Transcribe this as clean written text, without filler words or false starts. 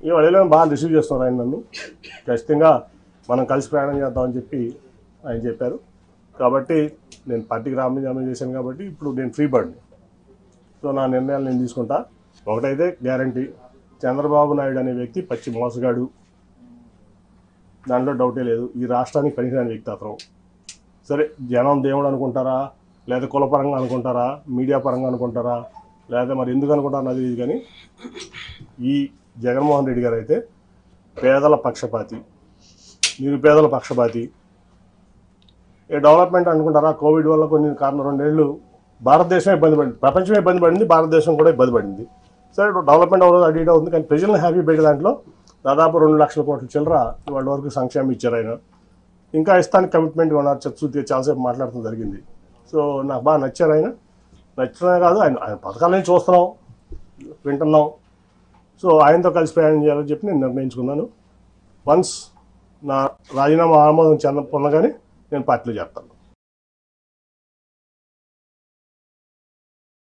ఈ వాళ్ళు బాగా రిసీవ్ చేస్తున్నారు ఆయన నన్ను. ఖచ్చితంగా మనం కలిసి ప్రయాణం చేద్దామని చెప్పి ఆయన చెప్పారు. కాబట్టి నేను పార్టీకి రాజీనామా చేశాను కాబట్టి ఇప్పుడు నేను ఫ్రీ బర్డ్ని. సో నా నిర్ణయాలు నేను తీసుకుంటా. ఒకటైతే గ్యారంటీ, చంద్రబాబు నాయుడు అనే వ్యక్తి పచ్చి మోసగాడు, దాంట్లో డౌటే లేదు. ఈ రాష్ట్రానికి పనికిరాని వ్యక్తి అతను. సరే జనం దేవుడు అనుకుంటారా, లేదా కులపరంగా అనుకుంటారా, మీడియా పరంగా అనుకుంటారా, లేదా మరి ఎందుకు అనుకుంటారా నాకు తెలియదు. కానీ ఈ జగన్మోహన్ రెడ్డి గారు అయితే పేదల పక్షపాతి, నిరుపేదల పక్షపాతి. ఏ డెవలప్మెంట్ అనుకుంటారా, కోవిడ్ వల్ల కొన్ని కారణం 2 ఏళ్ళు భారతదేశం ఇబ్బంది పడింది, ప్రపంచమే ఇబ్బంది పడింది, భారతదేశం కూడా ఇబ్బంది పడింది. సరే డెవలప్మెంట్ అవ్వదు, అటు ఇటు అవుతుంది. కానీ ప్రజలను హ్యాపీ పెట్టే దాంట్లో దాదాపు 2 లక్షల కోట్ల చిల్లర ఇవాళ వరకు సంక్షేమం ఇచ్చారు ఆయన. ఇంకా ఇస్తానికి కమిట్మెంట్గా ఉన్నారు. చర్చ చాలాసేపు మాట్లాడటం జరిగింది. సో నాకు బాగా నచ్చారు ఆయన. నచ్చడమే కాదు, ఆయన పథకాలని చూస్తున్నాం, వింటున్నాం. సో ఆయనతో కలిసి ప్రయాణం చేయాలని చెప్పి నేను నిర్ణయించుకున్నాను. వన్స్ నా రాజీనామా ఆమోదం పొందగానే నేను పార్టీలో చేస్తాను.